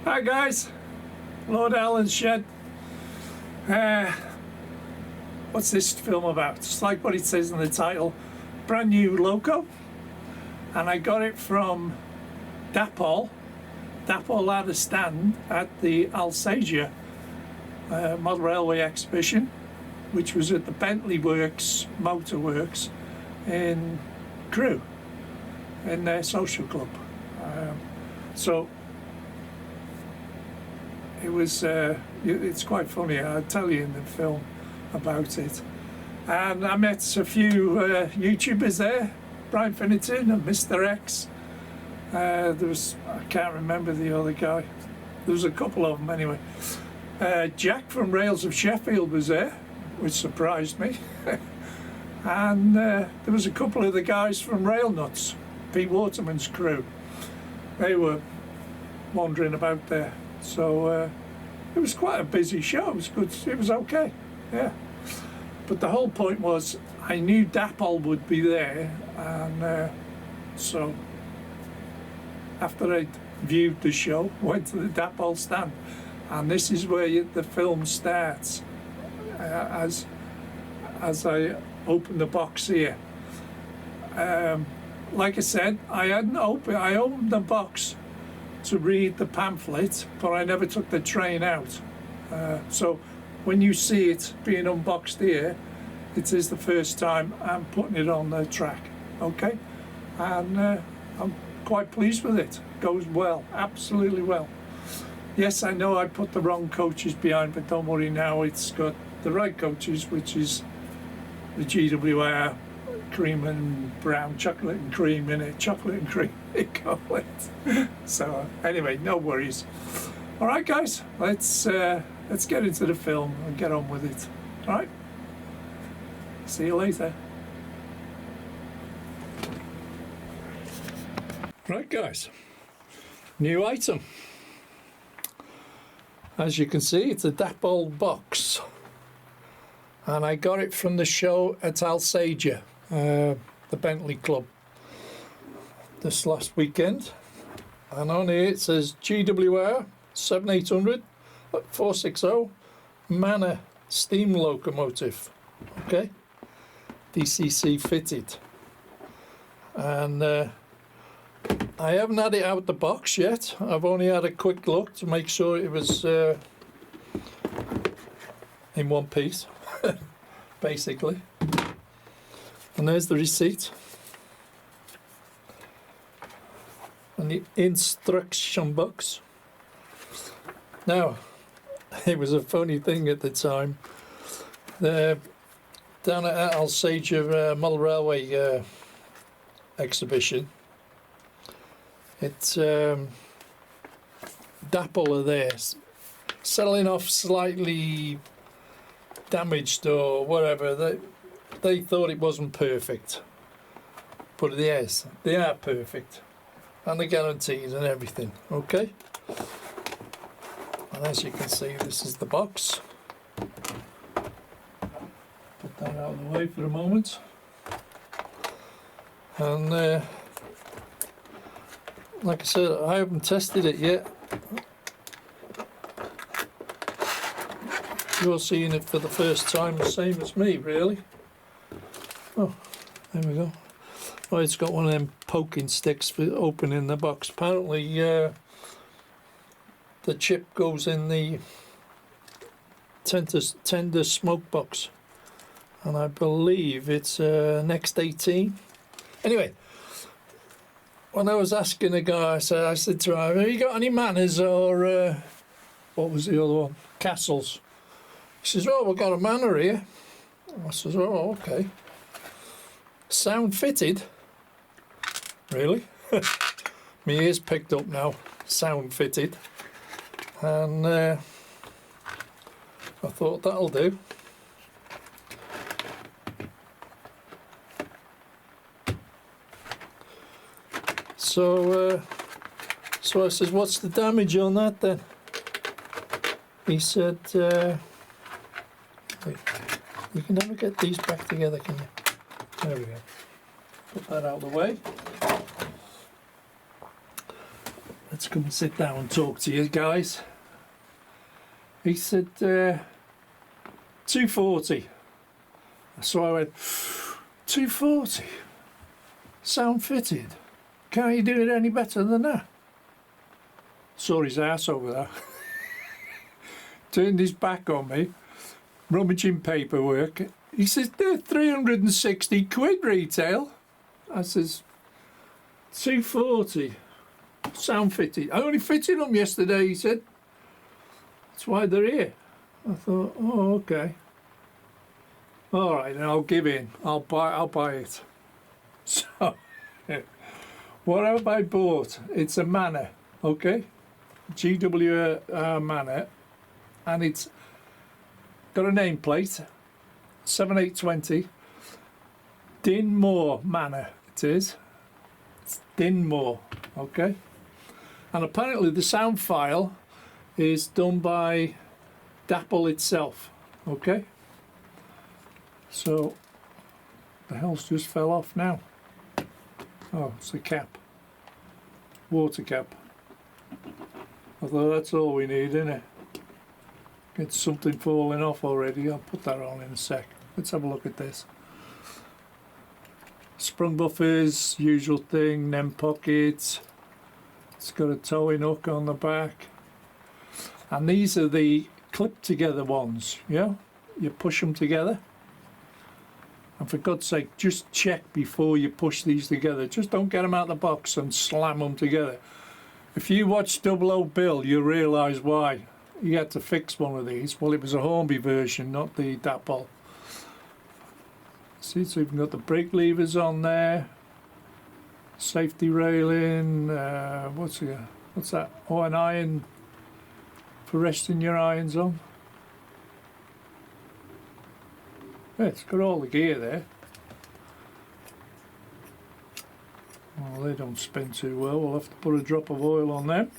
Hi guys, Lord Allen's Shed. What's this film about? It's like what it says in the title, brand new Loco, and I got it from Dapol. Dapol had a stand at the Alsager Model Railway exhibition, which was at the Bentley Works Motor Works in Crewe, in their social club. So it was, it's quite funny, I'll tell you in the film about it. And I met a few YouTubers there, Brian Finnerton and Mr. X. There was, I can't remember the other guy. There was a couple of them anyway. Jack from Rails of Sheffield was there, which surprised me. And there was a couple of the guys from Rail Nuts, Pete Waterman's crew. They were wandering about there. So it was quite a busy show. It was good. It was okay, yeah. But the whole point was I knew Dapol would be there, and so after I'd viewed the show, went to the Dapol stand, and this is where the film starts. As I open the box here, like I said, I opened the box to read the pamphlet, but I never took the train out. So when you see it being unboxed here, it is the first time I'm putting it on the track, okay? And I'm quite pleased with it. Goes well, absolutely well. Yes, I know I put the wrong coaches behind, but don't worry now, it's got the right coaches, which is the GWR cream and brown, chocolate and cream in it, chocolate and cream, they call it. So anyway, no worries. All right, guys, let's get into the film and get on with it. All right, see you later. Right, guys, new item. As you can see, it's a Dapol box, and I got it from the show at Alsager, the Bentley Club, this last weekend. And on here it says GWR 7800 460 Manor steam locomotive, okay, DCC fitted. And I haven't had it out the box yet. I've only had a quick look to make sure it was in one piece, basically. And there's the receipt and the instruction box. Now, it was a funny thing at the time. Down at Alsager Model Railway exhibition, it's Dapol are there selling off slightly damaged or whatever. They thought it wasn't perfect, but yes, they are perfect, and they're guaranteed and everything, okay. And as you can see, this is the box. Put that out of the way for a moment. And like I said, I haven't tested it yet. You're seeing it for the first time, the same as me, really. Oh, there we go. Oh, it's got one of them poking sticks for opening the box. Apparently, the chip goes in the tender smoke box, and I believe it's next 18. Anyway, when I was asking a guy, I said to him, have you got any Manors or what was the other one? Castles. He says, oh, we've got a Manor here. I says, oh, okay. Sound fitted? Really? My ears picked up now. Sound fitted. And I thought that'll do. So I says, what's the damage on that then? He said, wait, you can never get these back together, can you? There we go. Put that out of the way. Let's to come and sit down and talk to you guys. He said 240. So I went, 240? Sound fitted? Can't you do it any better than that? Saw his ass over there. Turned his back on me, rummaging paperwork. He says, they're 360 quid retail. I says, 240. Sound fitted. I only fitted them yesterday, he said. That's why they're here. I thought, oh, okay. All right, then I'll give in. I'll buy it. So, what have I bought? It's a Manor, okay? GW Manor, and it's got a nameplate, 7820, Dinmore Manor. It is. It's Dinmore, okay? And apparently the sound file is done by Dapple itself, okay? So the hell's just fell off now. Oh, it's the cap, water cap. I thought that's all we need, innit? Get something falling off already. I'll put that on in a sec. Let's have a look at this. Sprung buffers, usual thing, NEM pockets. It's got a towing hook on the back. And these are the clip together ones, yeah? You push them together. And for God's sake, just check before you push these together. Just don't get them out of the box and slam them together. If you watch Double O Bill, you'll realise why. He had to fix one of these. Well, it was a Hornby version, not the Dapple. See, so you've got the brake levers on there. Safety railing. What's that? Oh, an iron for resting your irons on. Yeah, it's got all the gear there. Well, they don't spin too well. We'll have to put a drop of oil on them.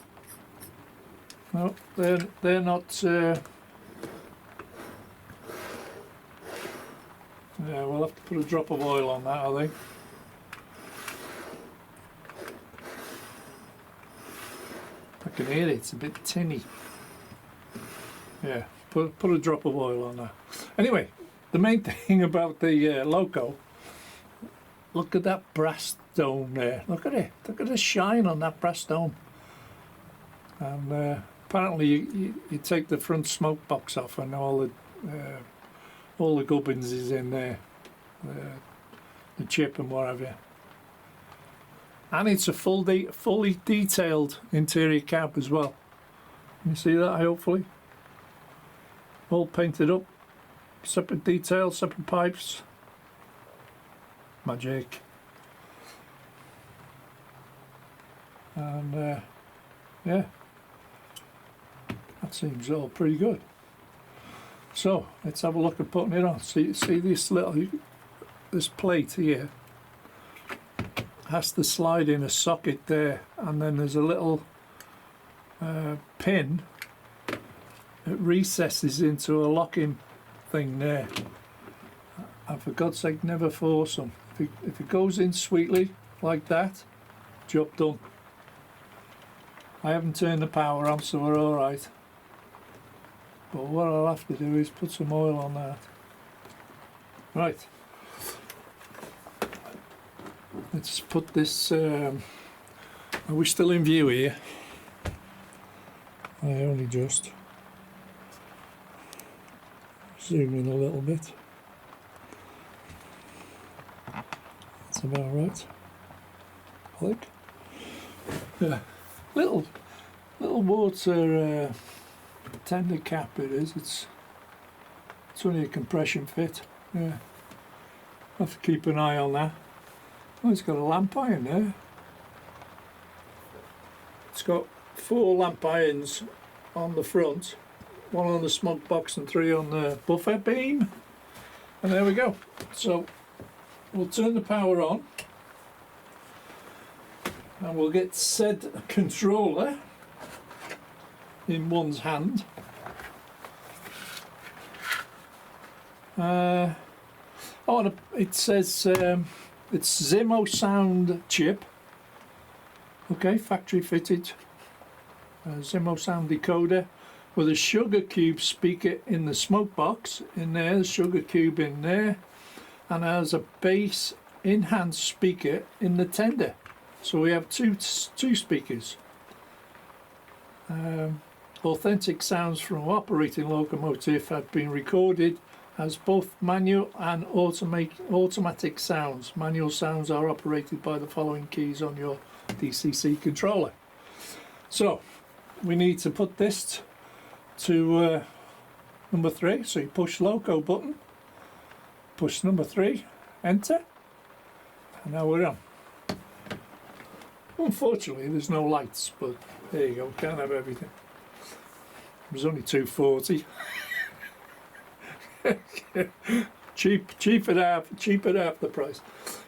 No, they're not. Yeah, we'll have to put a drop of oil on that, I think. I can hear it. It's a bit tinny. Yeah, put a drop of oil on that. Anyway, the main thing about the Loco. Look at that brass dome there. Look at it. Look at the shine on that brass dome. And apparently you take the front smoke box off and all the gubbins is in there. The chip and what have you. And it's a fully detailed interior cab as well. Can you see that, hopefully? All painted up. Separate details, separate pipes. Magic. And yeah, that seems all pretty good. So let's have a look at putting it on. See this plate here has to slide in a socket there, and then there's a little pin that recesses into a locking thing there. And for God's sake, never force them. If it goes in sweetly like that, job done. I haven't turned the power on, so we're all right. But what I'll have to do is put some oil on that. Right. Let's put this. Are we still in view here? I only just zoom in a little bit. That's about right. I think. Yeah. Little water tender cap it is. It's only a compression fit. Yeah. Have to keep an eye on that. Oh, it's got a lamp iron there. It's got 4 lamp irons on the front, 1 on the smoke box and 3 on the buffer beam. And there we go. So we'll turn the power on and we'll get said controller in one's hand. Oh, it says it's Zimo sound chip. Okay, factory fitted. Zimmo sound decoder with a sugar cube speaker in the smoke box in there, the sugar cube in there, and has a bass enhanced speaker in the tender. So we have two speakers. Authentic sounds from operating locomotive have been recorded as both manual and automatic sounds. Manual sounds are operated by the following keys on your DCC controller. So we need to put this to number 3. So you push Loco button, push number 3, enter, and now we're on. Unfortunately there's no lights, but there you go, can't have everything. It was only $2.40. cheap at half the price.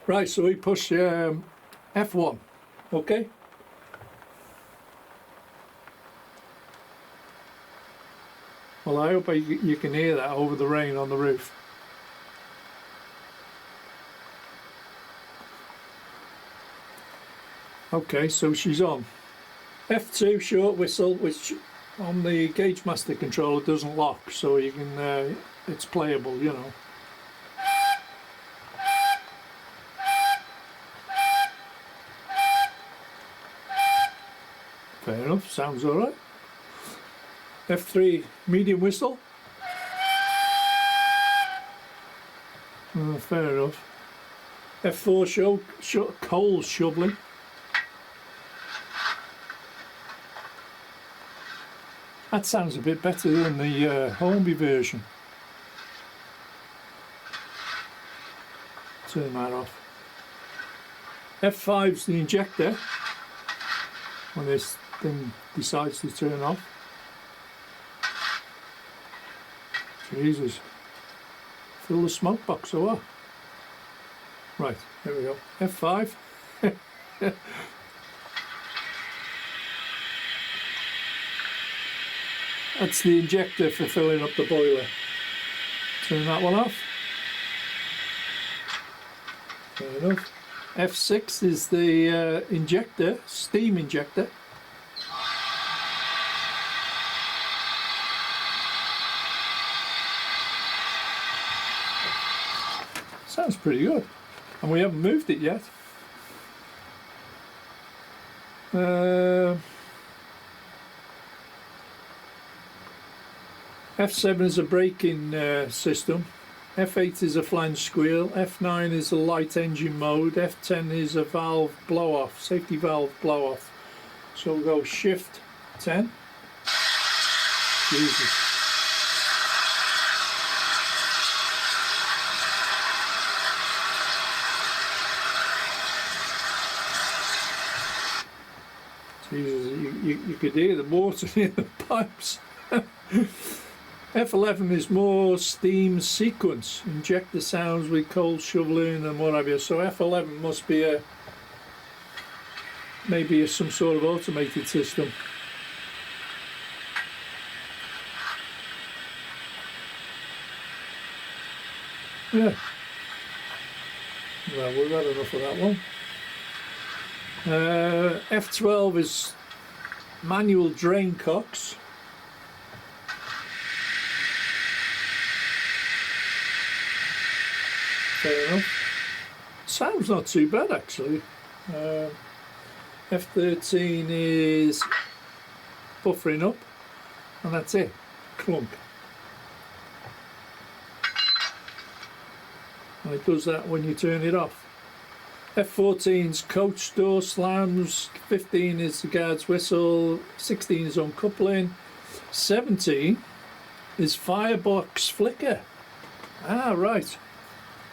Right, so we push F1, okay? Well, I hope you can hear that over the rain on the roof. Okay, so she's on. F2 short whistle, which on the Gauge Master controller doesn't lock, so you can it's playable, you know. Fair enough, sounds alright. F3 medium whistle. Fair enough. F4 coal shoveling. That sounds a bit better than the Hornby version. Turn that off. F5's the injector when this thing decides to turn off. Jesus. Fill the smoke box or what? Right, there we go. F5. That's the injector for filling up the boiler. Turn that one off. Fair enough. F6 is the injector, steam injector. Sounds pretty good. And we haven't moved it yet. F7 is a braking system. F8 is a flange squeal. F9 is a light engine mode. F10 is a valve blow off, safety valve blow off. So we'll go shift 10. Jesus. Jesus, you could hear the water in the pipes. F11 is more steam sequence, injector sounds with coal shoveling and what have you. So F11 must be maybe some sort of automated system. Yeah. Well, we've had enough of that one. F12 is manual drain cocks. Fair enough. Sounds not too bad actually. F13 is buffering up, and that's it. Clunk. And it does that when you turn it off. F14's coach door slams, 15 is the guard's whistle, 16 is uncoupling, 17 is firebox flicker. Ah, right.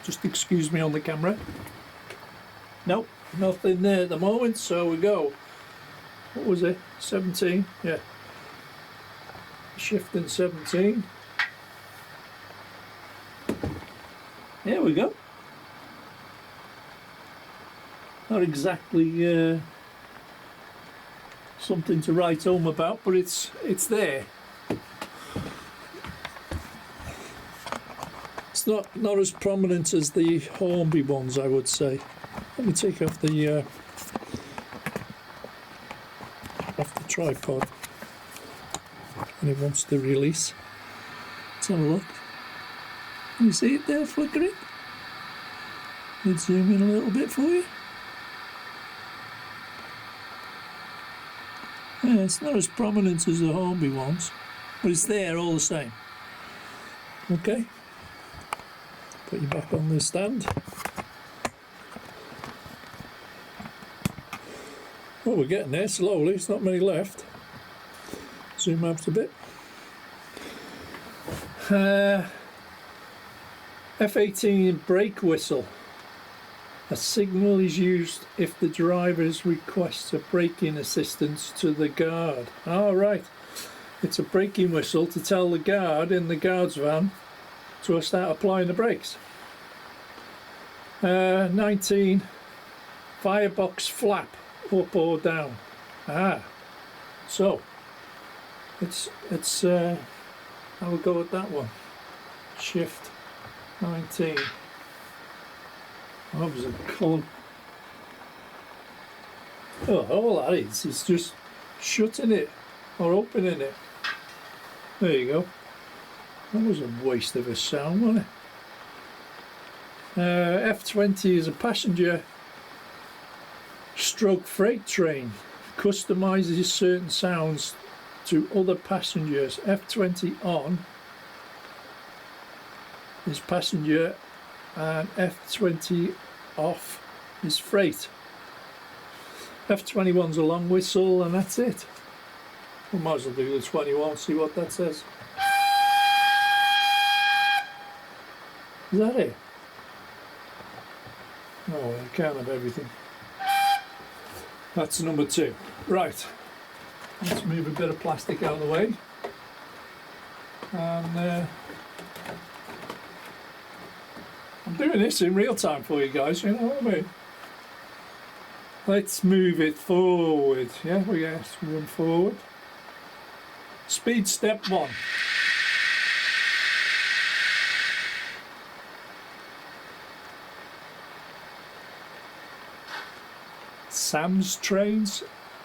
Just excuse me on the camera. Nope, nothing there at the moment, so we go. What was it? 17? Yeah. Shifting 17. There we go. Not exactly something to write home about, but it's there. It's not as prominent as the Hornby ones, I would say. Let me take off the tripod. and it wants to release. Let's have a look. Can you see it there flickering? Let's zoom in a little bit for you. Yeah, it's not as prominent as the Hornby ones, but it's there all the same. Okay, put you back on the stand. Well, we're getting there slowly, it's not many left. Zoom out a bit. F18 brake whistle. A signal is used if the driver requests a braking assistance to the guard. All right, it's a braking whistle to tell the guard in the guard's van to start applying the brakes. 19, firebox flap, up or down. So it's I will go with that one. Shift 19. That was a column. Oh, all that is just shutting it or opening it. There you go. That was a waste of a sound, wasn't it? F20 is a passenger stroke freight train. Customizes certain sounds to other passengers. F20 on is passenger, and F20 off is freight. F21's a long whistle, and that's it. We might as well do the 21, see what that says. Is that it? Oh, I can't have everything. That's number 2. Right, let's move a bit of plastic out of the way. And I'm doing this in real time for you guys, you know what I mean? Let's move it forward. Yeah, we have to run forward. Speed step 1. Sam's trains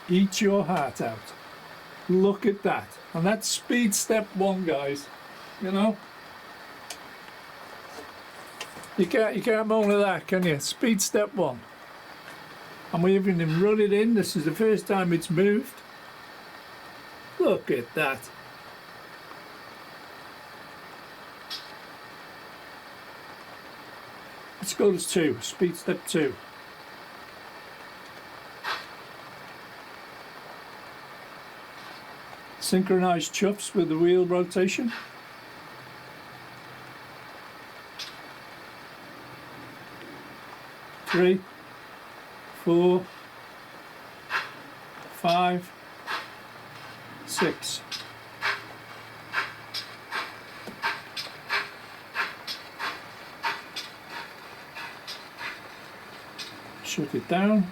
eat your heart out. Look at that. And that's speed step 1, guys. You know? You can't moan at that, can you? Speed step 1. And we haven't even run it in. This is the first time it's moved. Look at that. Let's go to 2. Speed step 2. Synchronize chuffs with the wheel rotation. Three, 4, 5, 6. Shut it down.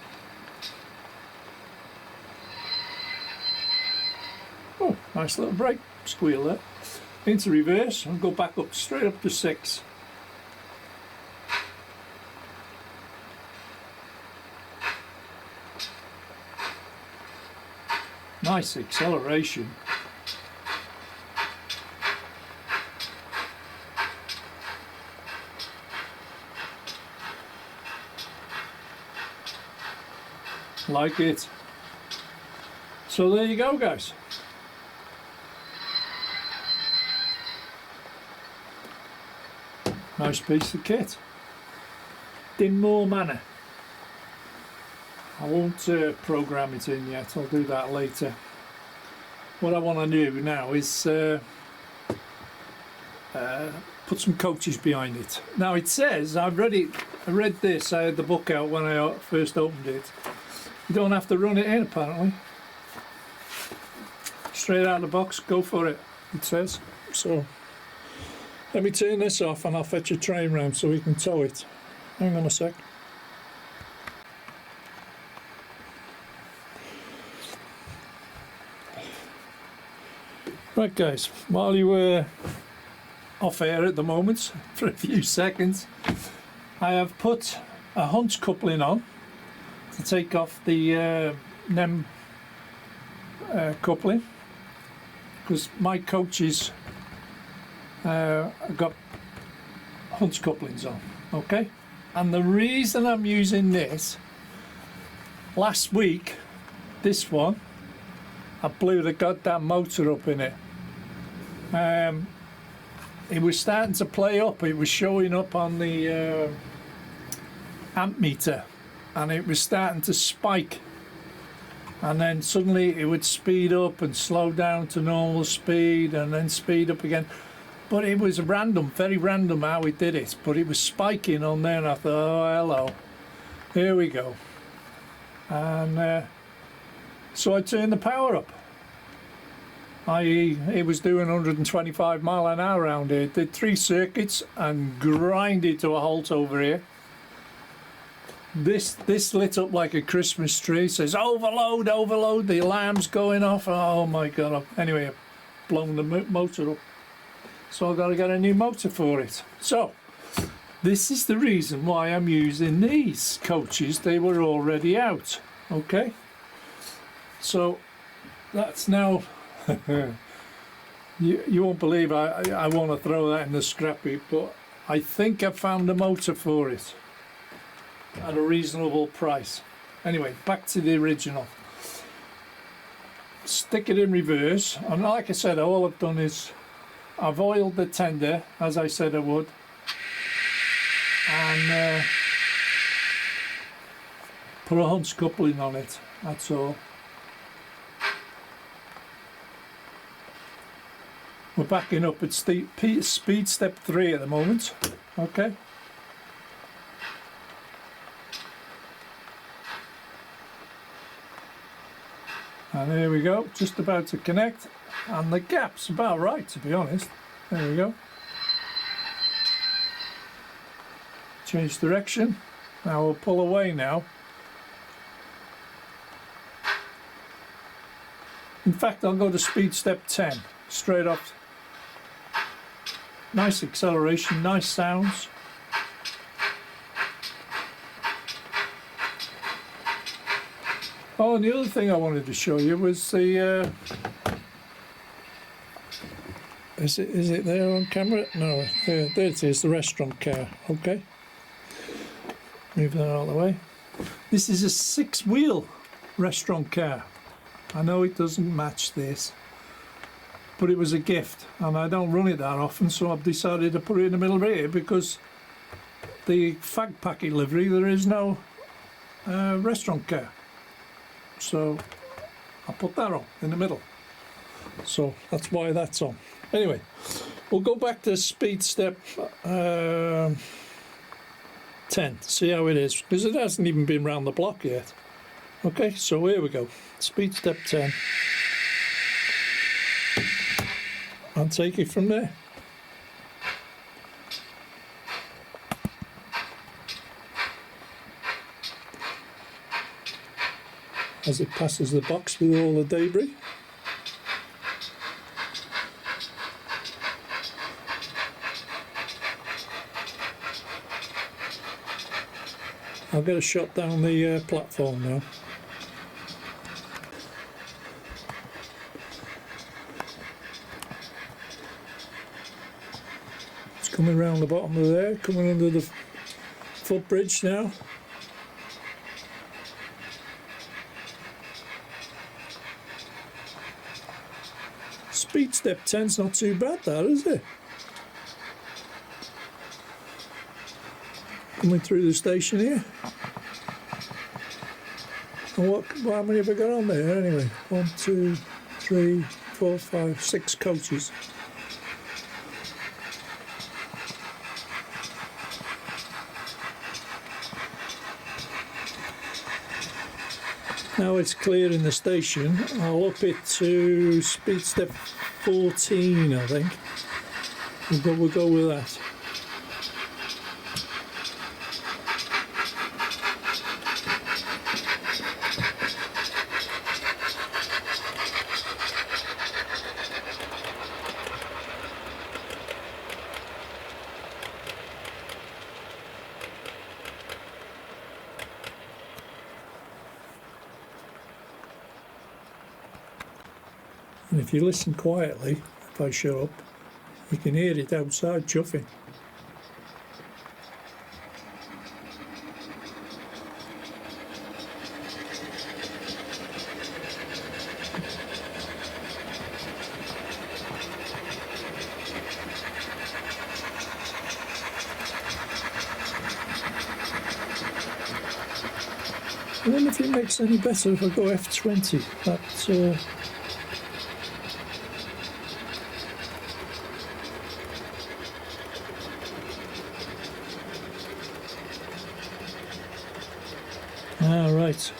Oh, nice little brake squeal there. Into reverse and go back up, straight up to 6. Nice acceleration. Like it. So there you go, guys. Nice piece of kit. Dinmore Manor. I won't program it in yet, I'll do that later. What I want to do now is put some coaches behind it. Now it says, I read this, I had the book out when I first opened it. You don't have to run it in apparently. Straight out of the box, go for it, it says. So let me turn this off and I'll fetch a train round so we can tow it. Hang on a sec. Right guys, while you were off air at the moment for a few seconds, I have put a hunch coupling on to take off the NEM coupling, because my coaches got Hunt's couplings on, okay? And the reason I'm using this, last week, this one, I blew the goddamn motor up in it. It was starting to play up, it was showing up on the amp meter, and it was starting to spike, and then suddenly it would speed up and slow down to normal speed and then speed up again. But it was random, very random how it did it, but it was spiking on there, and I thought, oh hello, here we go. And so I turned the power up, i.e. it was doing 125 mile an hour around here. It did 3 circuits and grinded to a halt over here. This lit up like a Christmas tree. It says overload, overload, the alarm's going off. Oh my god. Anyway, I've blown the motor up, so I've got to get a new motor for it. So this is the reason why I'm using these coaches. They were already out, okay? So that's now you won't believe I want to throw that in the scrap heap, but I think I've found a motor for it at a reasonable price. Anyway, back to the original. Stick it in reverse, and like I said, all I've done is I've oiled the tender as I said I would, and put a Hunt's coupling on it, that's all. We're backing up at speed step 3 at the moment, okay? And there we go, just about to connect, and the gap's about right, to be honest. There we go. Change direction. Now we'll pull away now. In fact, I'll go to speed step 10, straight off. Nice acceleration, nice sounds. Oh, and the other thing I wanted to show you was the is it there on camera? No, there it is, the restaurant car. Okay, move that out of the way. This is a 6-wheel restaurant car. I know it doesn't match this, but it was a gift, and I don't run it that often, so I've decided to put it in the middle of here because the fag packet livery, there is no restaurant car. So I put that on in the middle, so that's why that's on. Anyway, we'll go back to speed step 10 to see how it is, because it hasn't even been round the block yet. Okay, so here we go, speed step 10, I'll take it from there. As it passes the box with all the debris. I'll get a shot down the platform now. It's coming round the bottom of there, coming under the footbridge now. Speed step 10's not too bad, that, is it? Coming through the station here. And how many have I got on there anyway? 1, 2, 3, 4, 5, 6 coaches. Now it's clear in the station, I'll up it to speed step 14, I think. We'll go with that. And if you listen quietly, if I shut up, you can hear it outside chuffing. I wonder if it makes any better if I go F20. Right,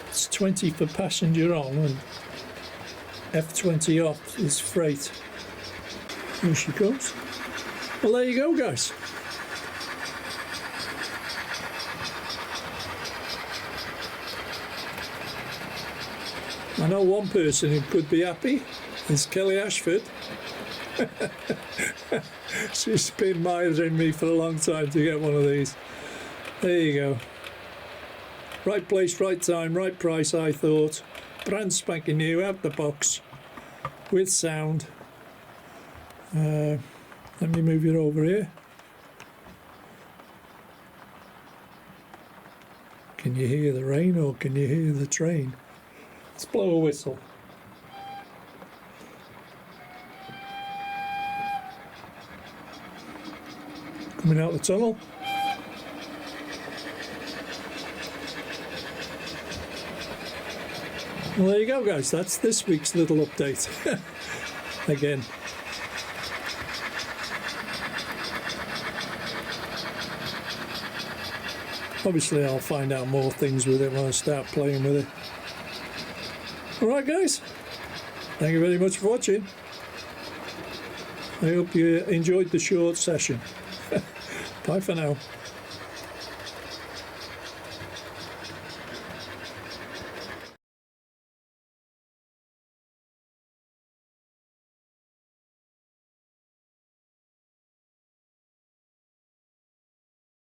it's 20 for passenger on and F20 off is freight. Here she goes. Well, there you go, guys. I know one person who could be happy is Kelly Ashford. She's been mithering me for a long time to get one of these. There you go. Right place, right time, right price, I thought. Brand spanking new, out the box, with sound. Let me move it over here. Can you hear the rain or can you hear the train? Let's blow a whistle. Coming out the tunnel. Well, there you go, guys. That's this week's little update. Again. Obviously, I'll find out more things with it when I start playing with it. Alright, guys. Thank you very much for watching. I hope you enjoyed the short session. Bye for now.